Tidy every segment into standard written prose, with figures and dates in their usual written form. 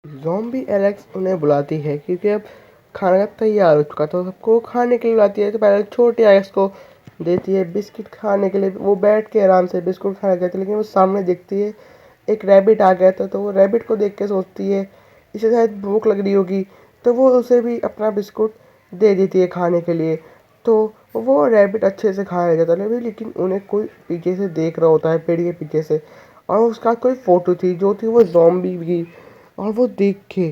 Zombie Alex उन्हें बुलाती है क्योंकि अब खाना तैयार हो चुका था। तो सबको खाने के लिए बुलाती है। तो पहले छोटे एलेक्स को देती है बिस्किट खाने के लिए। वो बैठ के आराम से बिस्कुट खाना चाहती है, लेकिन वो सामने देखती है एक रैबिट आ गया था। तो वो रैबिट को देख के सोचती है इसे शायद भूख लग रही होगी, तो वो उसे भी अपना बिस्कुट दे देती है खाने के लिए। तो वो रैबिट अच्छे से खा जाता है, लेकिन उन्हें कोई पीछे से देख रहा होता है, पेड़ के पीछे से। और उसका कोई फ़ोटो थी जो थी वो ज़ॉम्बी की। और वो देख के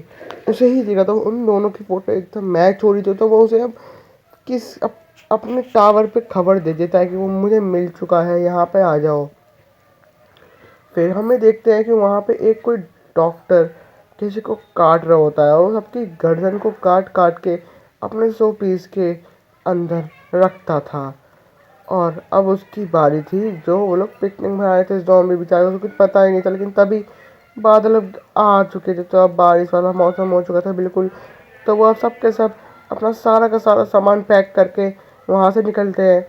उसे ही देखा था, उन दोनों की फ़ोटो एकदम मैच हो रही थी। तो वो उसे अब अपने टावर पे खबर दे देता है कि वो मुझे मिल चुका है, यहाँ पे आ जाओ। फिर हमें देखते हैं कि वहाँ पे एक कोई डॉक्टर किसी को काट रहा होता है और सबकी गर्दन को काट काट के अपने शो पीस के अंदर रखता था। और अब उसकी बारी थी, जो वो लोग पिकनिक में आए थे। ज़ॉम्बी बेचारे को कुछ पता ही नहीं था, लेकिन तभी बादल अब आ चुके थे, तो अब बारिश वाला मौसम हो चुका था बिल्कुल। तो वो अब सब के सब अपना सारा का सारा सामान पैक करके वहाँ से निकलते हैं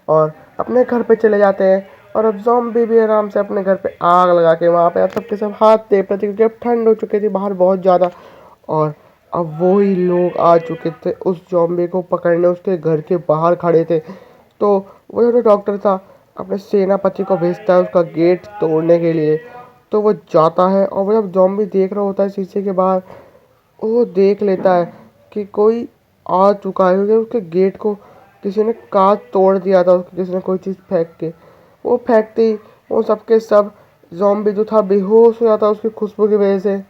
और अपने घर पे चले जाते हैं। और अब ज़ॉम्बी भी आराम से अपने घर पे आग लगा के वहाँ पे अब सबके सब हाथ तेप रहे थे, क्योंकि अब ठंड हो चुकी थी बाहर बहुत ज़्यादा। और अब वो ही लोग आ चुके थे उस ज़ॉम्बी को पकड़ने, उसके घर के बाहर खड़े थे। तो वो जो डॉक्टर था अपने सेनापति को भेजता है उसका गेट तोड़ने के लिए। तो वो जाता है और वो जब ज़ॉम्बी देख रहा होता है शीशे के बाहर, वो देख लेता है कि कोई आ चुका है, क्योंकि उसके गेट को किसी ने कांच तोड़ दिया था, उसके किसी ने कोई चीज़ फेंक के। वो फेंकते ही वो सबके सब ज़ॉम्बी जो था बेहोश हो जाता उसकी खुशबू की वजह से।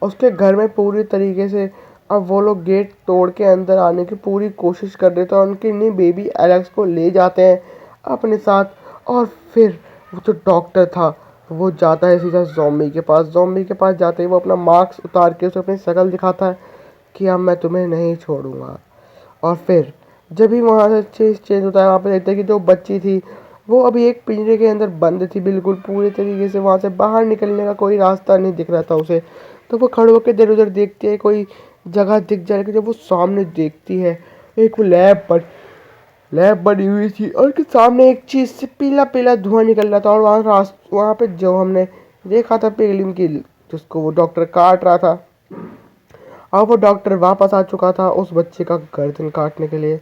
उसके घर में पूरी तरीके से अब वो लोग गेट तोड़ के अंदर आने की पूरी कोशिश कर रहे थे और उनकी न्यू बेबी एलेक्स को ले जाते हैं अपने साथ। और फिर वो जो डॉक्टर था वो जाता है सीधा ज़ॉम्बी के पास। ज़ॉम्बी के पास जाते ही वो अपना मास्क उतार के उसे अपनी शक्ल दिखाता है कि अब मैं तुम्हें नहीं छोड़ूंगा। और फिर जब भी वहाँ से चीज़ चेंज होता है, वहाँ पे देखते हैं कि जो बच्ची थी वो अभी एक पिंजरे के अंदर बंद थी बिल्कुल पूरी तरीके से। वहाँ से बाहर निकलने का कोई रास्ता नहीं दिख रहा था उसे। तो वो खड़े होकर इधर उधर देखती है कोई जगह दिख जाएगी। जब वो सामने देखती है एक लैब बनी हुई थी और उसके सामने एक चीज़ से पीला पीला धुआं निकल रहा था। और वहाँ पे जो हमने देखा था पिगलिन की, जिसको वो डॉक्टर काट रहा था, अब वो डॉक्टर वापस आ चुका था उस बच्चे का गर्दन काटने के लिए।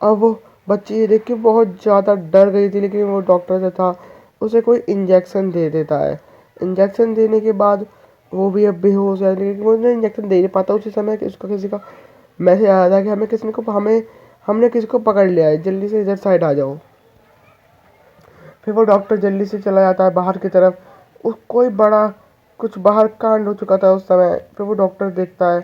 अब वो बच्ची ये देख के बहुत ज़्यादा डर गई थी, लेकिन वो डॉक्टर जो था उसे कोई इंजेक्शन दे देता है। इंजेक्शन देने के बाद वो भी अब बेहोश है, लेकिन वो इंजेक्शन दे नहीं पाता। उसी समय कि उसका किसी का मैसेज आया था कि हमने किसी को पकड़ लिया है, जल्दी से इधर साइड आ जाओ। फिर वो डॉक्टर जल्दी से चला जाता है बाहर की तरफ। उस कोई बड़ा कुछ बाहर कांड हो चुका था उस समय। फिर वो डॉक्टर देखता है,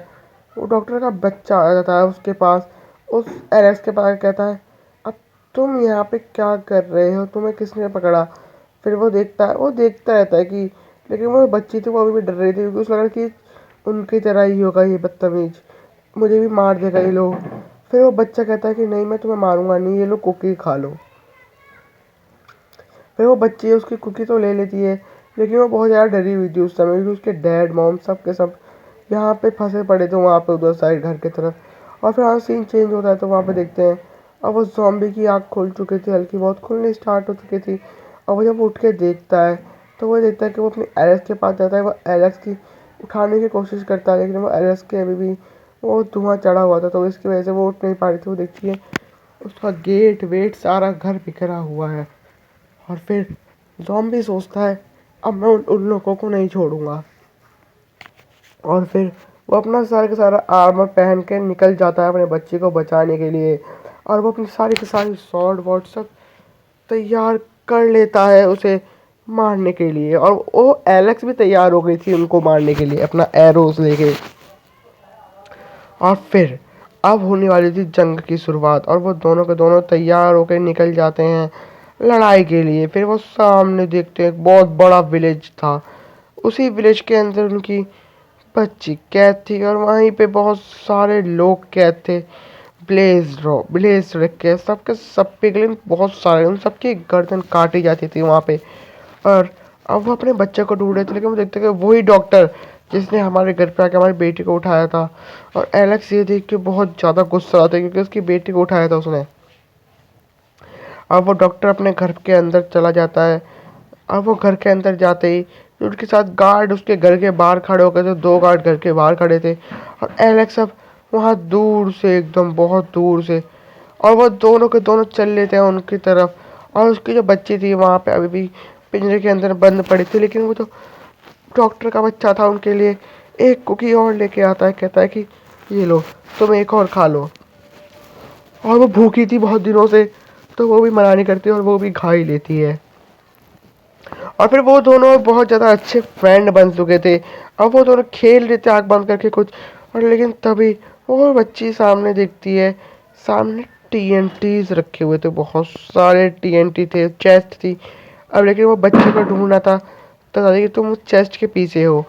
वो डॉक्टर का बच्चा आ जाता है उसके पास, उस एलेक्स के पास, कहता है अब तुम यहाँ पे क्या कर रहे हो, तुम्हें किसने पकड़ा। फिर वो देखता रहता है कि, लेकिन वो बच्ची थी वो अभी भी डर रही थी, क्योंकि उसे लग रहा कि उनकी तरह ही होगा ये बदतमीज, मुझे भी मार देगा ये लोग। फिर वो बच्चा कहता है कि नहीं, मैं तुम्हें मारूंगा नहीं, ये लोग कुकी खा लो। फिर वो बच्ची उसकी कुकी तो ले लेती है, लेकिन वो बहुत ज़्यादा डरी हुई थी उस समय, क्योंकि उसके डैड मॉम सब के सब यहाँ पे फंसे पड़े थे वहाँ पे उधर साइड घर की तरफ। और फिर हाँ सीन चेंज होता है तो वहाँ पे देखते हैं अब वो ज़ॉम्बी की आँख खुल चुकी थी, हल्की बहुत खुलनी स्टार्ट हो चुकी थी। और वो जब उठ के देखता है तो वो देखता है कि वो अपनी एलेक्स के पास जाता है। वो एलेक्स की उठाने की कोशिश करता है, लेकिन वो एलेक्स के अभी भी वो धुआं चढ़ा हुआ था, तो इसकी वजह से वो उठ नहीं पा रही थी। वो देखती है उसका गेट वेट सारा घर बिखरा हुआ है। और फिर ज़ॉम्बी सोचता है अब मैं उन लोगों को नहीं छोड़ूंगा। और फिर वो अपना सारा का सारा आर्मर पहन के निकल जाता है अपने बच्चे को बचाने के लिए। और वो अपनी सारी की सारी स्वॉर्ड वॉर्ड सब तैयार कर लेता है उसे मारने के लिए। और वो एलेक्स भी तैयार हो गई थी उनको मारने के लिए अपना एरोस लेके। और फिर अब होने वाली थी जंग की शुरुआत, और वो दोनों के दोनों तैयार होकर निकल जाते हैं लड़ाई के लिए। फिर वो सामने देखते हैं एक बहुत बड़ा विलेज था। उसी विलेज के अंदर उनकी बच्ची कैद थी और वहीं पे बहुत सारे लोग कैद थे। ब्लेज रख के सबके सब पिघलिन बहुत सारे, उन सबकी गर्दन काटी जाती थी वहाँ पे। और अब वो अपने बच्चे को ढूंढ रहे थे, लेकिन वो देखते कि वही डॉक्टर जिसने हमारे घर पे आके हमारी बेटी को उठाया था। और एलेक्स ये देख के बहुत ज़्यादा गुस्सा आता है, क्योंकि उसकी बेटी को उठाया था उसने। अब वो डॉक्टर अपने घर के अंदर चला जाता है। अब वो घर के अंदर जाते ही उनके साथ गार्ड उसके घर के बाहर खड़े हो गए थे, 2 गार्ड घर के बाहर खड़े थे और एलेक्स अब वहाँ दूर से एकदम बहुत दूर से और वो दोनों के दोनों चल लेते हैं उनकी तरफ और उसकी जो बच्ची थी वहाँ पे अभी भी पिंजरे के अंदर बंद पड़ी थी, लेकिन वो जो डॉक्टर का बच्चा था उनके लिए एक कुकी और लेके आता है, कहता है कि ये लो तुम एक और खा लो। और वो भूखी थी बहुत दिनों से, तो वो भी मना नहीं करती और वो भी खा ही लेती है। और फिर वो दोनों बहुत ज़्यादा अच्छे फ्रेंड बन चुके थे। अब वो दोनों खेल रहे थे आँख बंद करके कुछ, और लेकिन तभी वो बच्ची सामने देखती है, सामने टीएनटीज रखे हुए थे, बहुत सारे टीएनटी थे, चेस्ट थी। अब लेकिन वो बच्चे को ढूंढना था, तो दादी कि तुम उस चेस्ट के पीछे हो।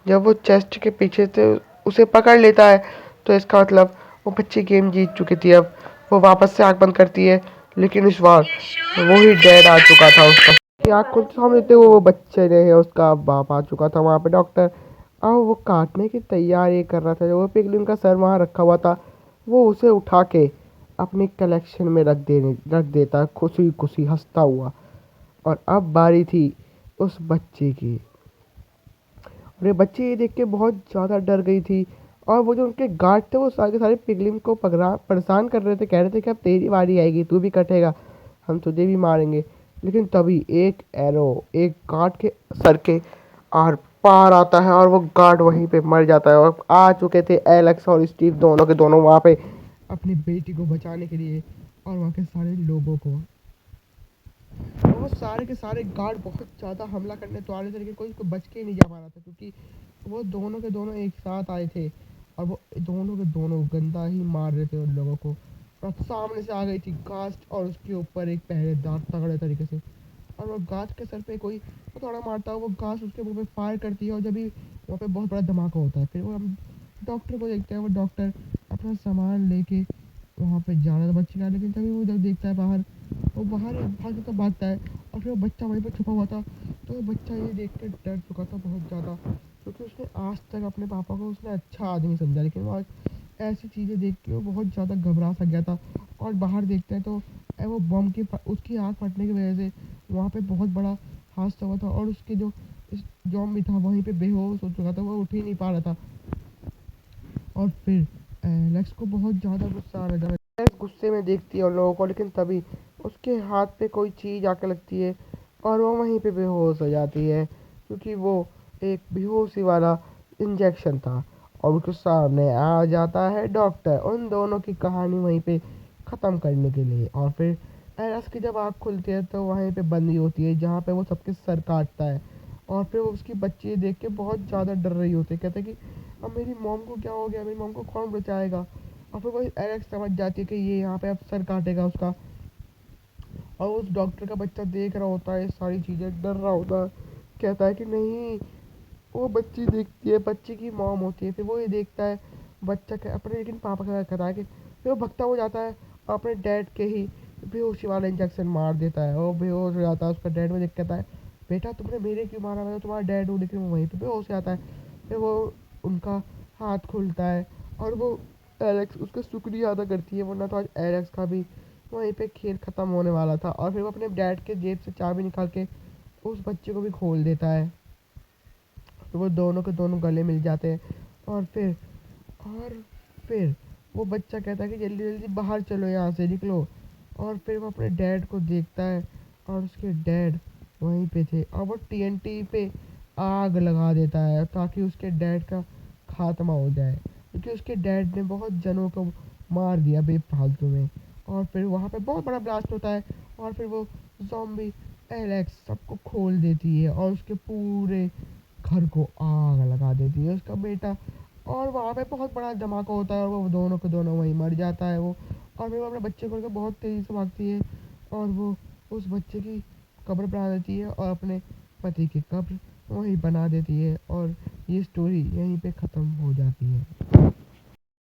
जब वो चेस्ट के पीछे थे उसे पकड़ लेता है, तो इसका मतलब वो बच्ची गेम जीत चुकी थी। अब वो वापस से आँख बंद करती है, लेकिन इस बार वही डेड आ चुका था उसका। कि आँख खुलते सामने थे वो बच्चे ने, उसका बाप आ चुका था वहाँ पे डॉक्टर। अब वो काटने की तैयारी कर रहा था, जो वो पिगलिन का सर वहाँ रखा हुआ था वो उसे उठा के अपनी कलेक्शन में रख देता, खुशी खुशी हंसता हुआ। और अब बारी थी उस बच्चे की। और ये बच्ची ये देख के बहुत ज़्यादा डर गई थी। और वो जो उनके गार्ड थे वो सारे के सारे पिगलिन को पकड़ा परेशान कर रहे थे, कह रहे थे कि अब तेरी बारी आएगी, तू भी कटेगा, हम तुझे भी मारेंगे। लेकिन तभी एक एरो एक गार्ड के सर के आर पार आता है और वो गार्ड वहीं पे मर जाता है। और आ चुके थे एलेक्स और स्टीव दोनों के दोनों वहाँ पे अपनी बेटी को बचाने के लिए और वहाँ के सारे लोगों को। बहुत सारे के सारे गार्ड बहुत ज़्यादा हमला करने तो आ रहे थे, लेकिन कोई बच के नहीं जा पा रहा था, क्योंकि वो दोनों के दोनों एक साथ आए थे और वो दोनों के दोनों गंदा ही मार रहे थे उन लोगों को। और सामने से आ गई थी गास्ट और उसके ऊपर एक पहरेदार तगड़े तरीके से, और वो गास्ट के सर पे कोई थोड़ा मारता है, वो गास्ट उसके मुंह पे फायर करती है और जब भी वहाँ पे बहुत बड़ा धमाका होता है, फिर वो हम डॉक्टर को देखते हैं। वो डॉक्टर अपना सामान लेके वहाँ पे जा रहा था बच्चे का, लेकिन तभी वो जब देखता है बाहर, वो बाहर भाग तो भागता है और फिर वो बच्चा वहीं पे छुपा हुआ था। तो वो बच्चा ये देख कर डर चुका था बहुत ज़्यादा, क्योंकि उसने आज तक अपने पापा को उसने अच्छा आदमी समझा, लेकिन वो आज ऐसी चीज़ें देख के वो बहुत ज़्यादा घबरा सा गया था। और बाहर देखते हैं तो वो बम की उसकी आँख फटने की वजह से वहाँ पे बहुत बड़ा हादसा हुआ था और उसके जो जॉम्बी था वहीं पे बेहोश हो चुका था, वो उठ ही नहीं पा रहा था। और फिर एलेक्स को बहुत ज़्यादा गुस्सा आ रहा था। एलेक्स गुस्से में देखती है उन लोगों को, लेकिन तभी उसके हाथ पे कोई चीज़ आके लगती है और वो वहीं पे बेहोश हो जाती है, क्योंकि वो एक बेहोशी वाला इंजेक्शन था। और उसके सामने आ जाता है डॉक्टर उन दोनों की कहानी वहीं पे ख़त्म करने के लिए। और फिर एलेक्स की जब आँख खुलती है तो वहीं पे बंदी होती है, जहाँ पे वो सबके सर काटता है। और फिर वो उसकी बच्ची देख के बहुत ज़्यादा डर रही होती है, कहते हैं कि अब मेरी मॉम को क्या हो गया, मेरी मॉम को कौन बचाएगा। और फिर वही एलेक्स समझ जाती है कि ये यहाँ पे अब सर काटेगा उसका। और उस डॉक्टर का बच्चा देख रहा होता है ये सारी चीज़ें, डर रहा होता है, कहता है कि नहीं। वो बच्ची देखती है, बच्ची की मॉम होती है, फिर वो ये देखता है बच्चा अपने, लेकिन पापा का कहता है कि फिर वो भगता हो जाता है और अपने डैड के ही बेहोशी वाला इंजेक्शन मार देता है। वो बेहोश हो जाता है, उसका डैड में देख कहता है बेटा तुमने मेरे क्यों मारा, मैं तो तुम्हारा डैड हूँ। लेकिन वो वहीं पे बेहोश हो जाता है। फिर वो उनका हाथ खुलता है और वो एलेक्स उसका शुक्रिया अदा करती है, वरना तो आज एलेक्स का भी वहीं पे खेल ख़त्म होने वाला था। और फिर वो अपने डैड के जेब से चाबी निकाल के उस बच्चे को भी खोल देता है, तो वो दोनों के दोनों गले मिल जाते हैं। और फिर वो बच्चा कहता है कि जल्दी जल्दी बाहर चलो, यहाँ से निकलो। और फिर वो अपने डैड को देखता है और उसके डैड वहीं पे थे, और वो टीएनटी पे आग लगा देता है ताकि उसके डैड का खात्मा हो जाए, क्योंकि उसके डैड ने बहुत जनों को मार दिया बेफालतू में। और फिर वहाँ पे बहुत बड़ा ब्लास्ट होता है और फिर वो ज़ॉम्बी एलेक्स सबको खोल देती है और उसके पूरे घर को आग लगा देती है, उसका बेटा। और वहाँ पे बहुत बड़ा धमाका होता है और वो दोनों के दोनों वहीं मर जाता है वो। और फिर वो अपने बच्चे को लेकर बहुत तेज़ी से भागती है और वो उस बच्चे की कब्र बना देती है और अपने पति की कब्र वहीं बना देती है, और ये स्टोरी यहीं पे ख़त्म हो जाती है।